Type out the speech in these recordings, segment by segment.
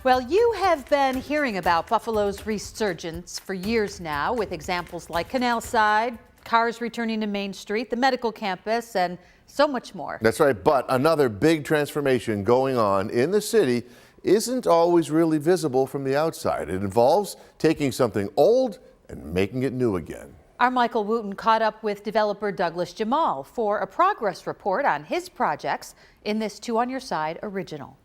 Well, you have been hearing about Buffalo's resurgence for years now, with examples like Canal Side, cars returning to Main Street, the medical campus, and so much more. That's right, but another big transformation going on in the city isn't always really visible from the outside. It involves taking something old and making it new again. Our Michael Wooten caught up with developer Douglas Jemal for a progress report on his projects in this Two on Your Side original.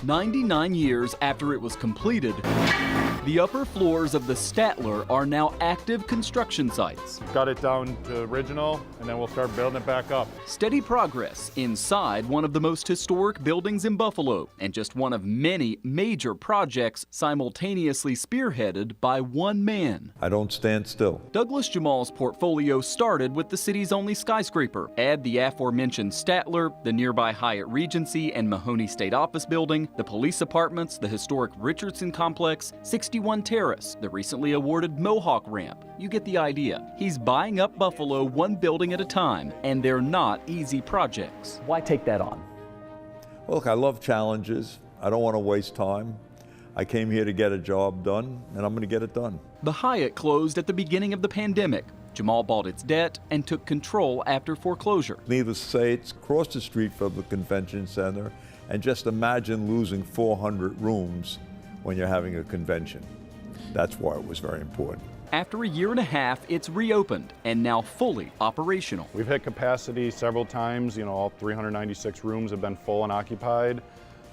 99 years after it was completed, the upper floors of the Statler are now active construction sites. Got it down to original, and then we'll start building it back up. Steady progress inside one of the most historic buildings in Buffalo, and just one of many major projects simultaneously spearheaded by one man. I don't stand still. Douglas Jemal's portfolio started with the city's only skyscraper. Add the aforementioned Statler, the nearby Hyatt Regency and Mahoney State Office Building, the police apartments, the historic Richardson Complex, 61 Terrace, the recently awarded Mohawk Ramp. You get the idea. He's buying up Buffalo one building at a time, and they're not easy projects. Why take that on? Well, look, I love challenges. I don't want to waste time. I came here to get a job done, and I'm going to get it done. The Hyatt closed at the beginning of the pandemic. Jemal bought its debt and took control after foreclosure. Needless to say, it's across the street from the convention center, and just imagine losing 400 rooms when you're having a convention. That's why it was very important. After a year and a half, it's reopened and now fully operational. We've hit capacity several times. All 396 rooms have been full and occupied.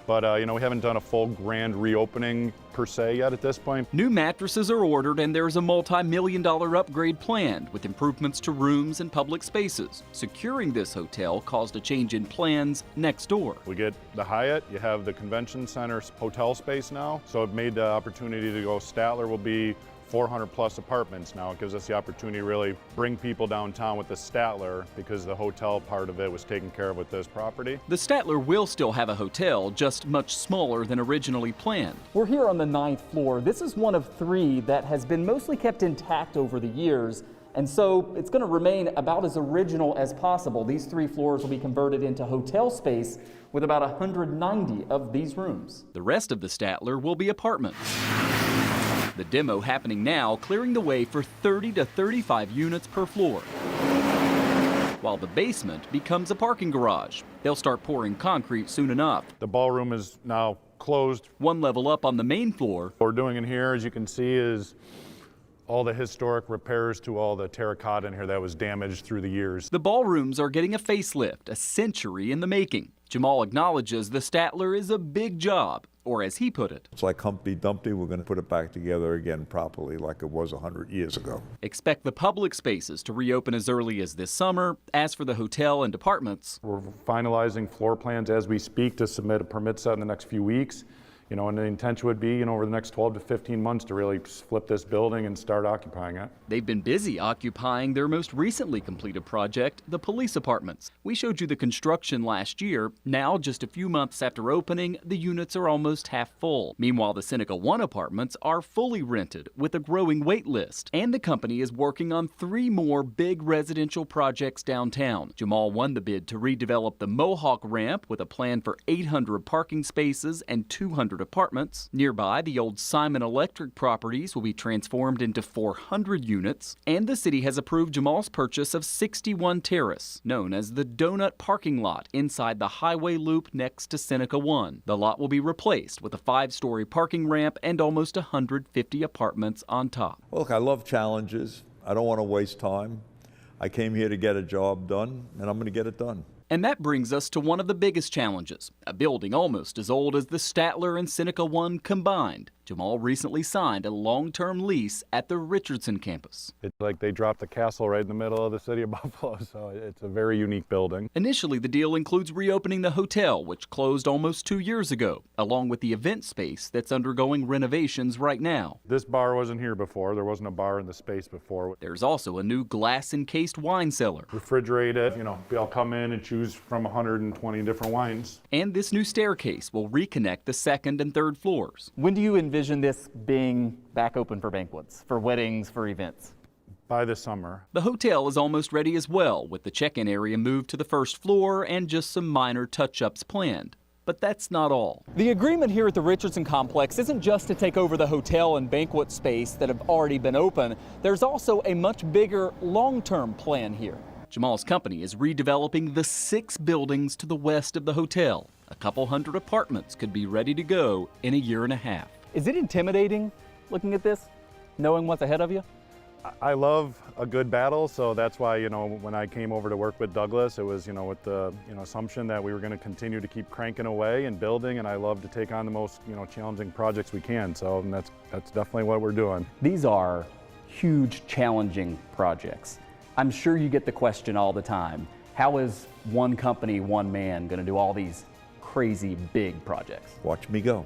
But, we haven't done a full grand reopening per se yet at this point. New mattresses are ordered, and there's a multi-million-dollar upgrade planned with improvements to rooms and public spaces. Securing this hotel caused a change in plans next door. We get the Hyatt, you have the convention center hotel space now. So it made the opportunity to go Statler will be 400 plus apartments now. It gives us the opportunity to really bring people downtown with the Statler because the hotel part of it was taken care of with this property. The Statler will still have a hotel, just much smaller than originally planned. We're here on the 9th floor. This is one of 3 that has been mostly kept intact over the years, and so it's going to remain about as original as possible. These 3 floors will be converted into hotel space with about 190 of these rooms. The rest of the Statler will be apartments. The demo happening now, clearing the way for 30 to 35 units per floor, while the basement becomes a parking garage. They'll start pouring concrete soon enough. The ballroom is now closed. One level up on the main floor. What we're doing in here, as you can see, is all the historic repairs to all the terracotta in here that was damaged through the years. The ballrooms are getting a facelift, a century in the making. Jemal acknowledges the Statler is a big job, or as he put it, It's like Humpty Dumpty. We're going to put it back together again properly like it was 100 years ago. expect the public spaces to reopen as early as this summer. As for the hotel and apartments, We're finalizing floor plans as we speak to submit a permit set in the next few weeks. And the intention would be, over the next 12 to 15 months to really flip this building and start occupying it. they've been busy occupying their most recently completed project, the police apartments. We showed you the construction last year. Now, just a few months after opening, the units are almost half full. Meanwhile, the Seneca 1 apartments are fully rented with a growing wait list. And the company is working on 3 more big residential projects downtown. Jemal won the bid to redevelop the Mohawk Ramp with a plan for 800 parking spaces and 200 apartments. Nearby, the old Simon Electric properties will be transformed into 400 units, and the city has approved Jemal's purchase of 61 Terrace, known as the Donut Parking Lot inside the highway loop next to Seneca 1. The lot will be replaced with a 5-story parking ramp and almost 150 apartments on top. Well, look, I love challenges. I don't want to waste time. I came here to get a job done, and I'm going to get it done. And that brings us to one of the biggest challenges, a building almost as old as the Statler and Seneca 1 combined. Jemal recently signed a long-term lease at the Richardson campus. It's like they dropped the castle right in the middle of the city of Buffalo, so it's a very unique building. Initially, the deal includes reopening the hotel, which closed almost 2 years ago, along with the event space that's undergoing renovations right now. This bar wasn't here before. There wasn't a bar in the space before. There's also a new glass-encased wine cellar. Refrigerate it, I'll come in and choose from 120 different wines. And this new staircase will reconnect the 2nd and 3rd floors. When do you envision this being back open for banquets, for weddings, for events? By the summer. The hotel is almost ready as well, with the check-in area moved to the 1st floor and just some minor touch-ups planned. But that's not all. The agreement here at the Richardson Complex isn't just to take over the hotel and banquet space that have already been open. There's also a much bigger long-term plan here. Jemal's company is redeveloping the 6 buildings to the west of the hotel. A couple hundred apartments could be ready to go in a year and a half. Is it intimidating looking at this, knowing what's ahead of you? I love a good battle, so that's why, when I came over to work with Douglas, it was, with the, assumption that we were going to continue to keep cranking away and building, and I love to take on the most, challenging projects we can. So that's definitely what we're doing. These are huge, challenging projects. I'm sure you get the question all the time, how is one company, one man going to do all these crazy big projects? Watch me go.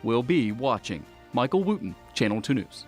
We'll be watching. Michael Wooten, Channel 2 News.